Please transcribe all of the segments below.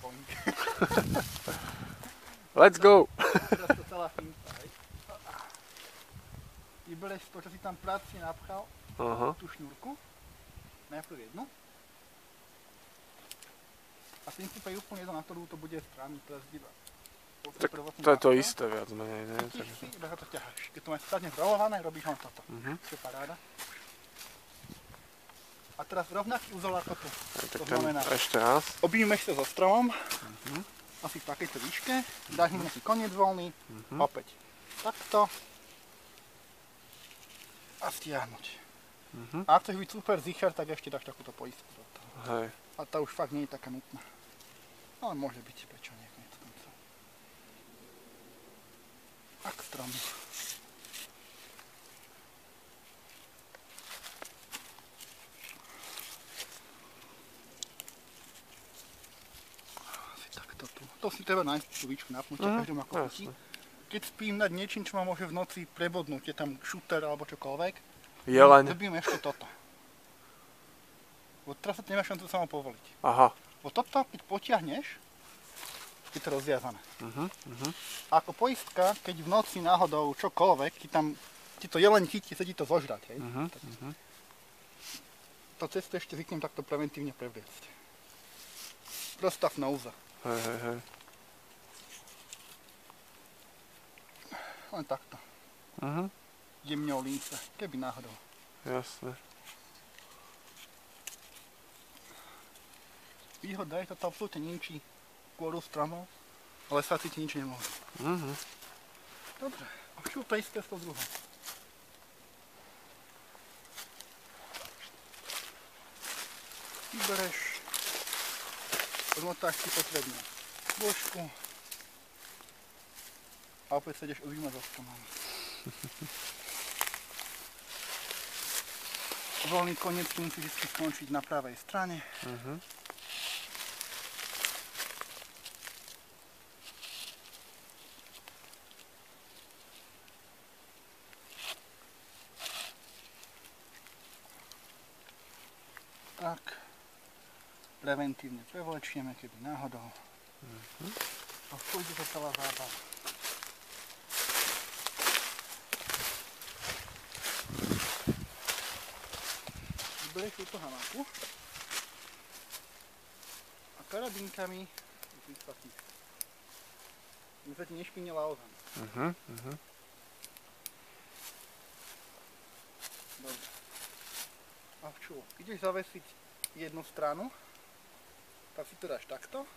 Boink. Let's go! Teraz to celá finta, hej. Vybereš to, čo si tam práci napchal, tú šňúrku. Najprv jednu. A v princípe je úplne jedno, na ktorú to bude stranu, teraz iba. Tak to je to isté viac menej, ne? Chytíš si, iba sa to ťaháš. Keď to máš sadne zrolované, robíš len toto. Čo je paráda. A teraz rovnaký úzol ako tu. To znamená, ešte raz. objímeš to so stromom, asi v takejto výške, dáš mu nejaký koniec voľný, opäť takto a stiahnuť. A ak chceš byť super zicher, tak ešte dáš takúto poistku do toho. Hej. A tá už fakt nie je taká nutná. Ale môže byť, prečo nie, koniec koncov. A k stromu. Asi takto tu. To si treba nájsť tú výšku napnutia, každému ako chutí. Keď spím nad niečím, čo ma môže v noci prebodnúť, je tam šúter alebo čokoľvek, robím ešte toto. Bo teraz sa to nemáš šancu samo povoliť. Aha. Bo toto, keď potiahneš, je to rozviazané. A ako poistka, keď v noci náhodou čokoľvek, ti to jeleň chytí, sa ti to zožrať, hej. To cestu ešte zvyknem takto preventívne prevliecť. Prostá nouza. Hej. Len takto. Jemňou líce, keby náhodou. Jasne. Výhoda je, toto absolútne ničí kôru stromov, ale sáci ti nič nemôžu. Dobre, a všude to isté s tou druhou. Vybereš, odmotáš si potrebnú dĺžku a opäť sa ideš objímať so stromom. Voľný koniec musí vždy skončiť na pravej strane. Tak, preventívne prevlečieme, keby náhodou. A pôjde to celá zábava. Vybereš túto hamaku a karabinkami vyspatníš. My sa ti nešpinila ozan. Dobre. A čo? Ideš zavesiť jednu stranu, tak si to dáš takto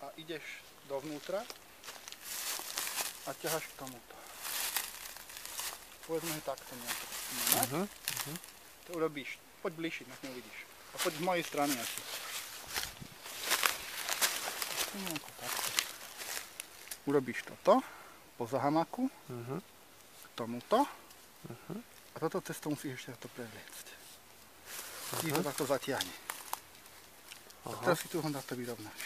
a ideš dovnútra a ťaháš k tomuto. Povedzme takto nejako. To urobíš. Poď bližšie, nak neuvidíš. A poď z mojej strany asi. Nejako takto. Urobíš toto po zahamaku k tomuto a toto cesto musíš ešte to prevliecť. Ti ho takto zatiahne. A teraz si tu ho to vyrovnáš.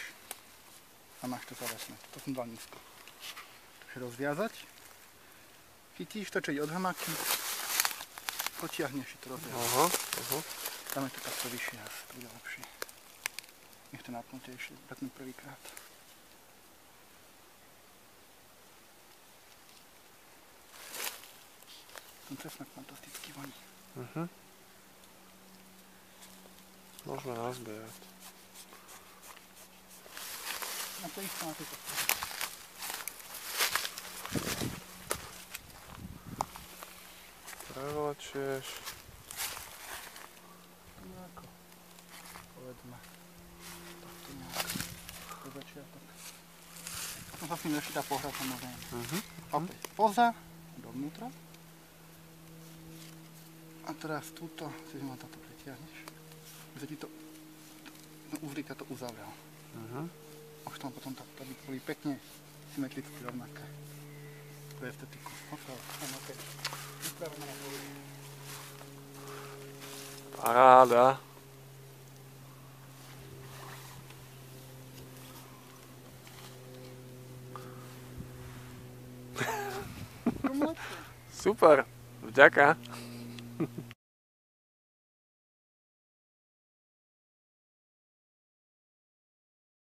A máš to zavesné. To som dal nízko. Takže rozviazať. Chytíš to, čo ide od hamaky. Potiahneš si to rozviazať. Dáme to takto vyššie asi, to bude lepšie. Nech to napnutejšie, pretnú prvýkrát. Ten cesnak fantasticky voní. Môžeme nazbierať. Na to isté na tejto strane. Prevlečieš. Nejako. Povedzme. Takto nejako. Do začiatok. Potom sa s ním ešte dá pohrať samozrejme. Opäť poza, dovnútra. A teraz túto si ma táto pretiahneš. Že ti to uzlíka to uzavrel. Už tam potom tak, aby boli pekne symetricky rovnaké. Pre estetiku. Okay. Vypravené na poli. Paráda. Super, vďaka.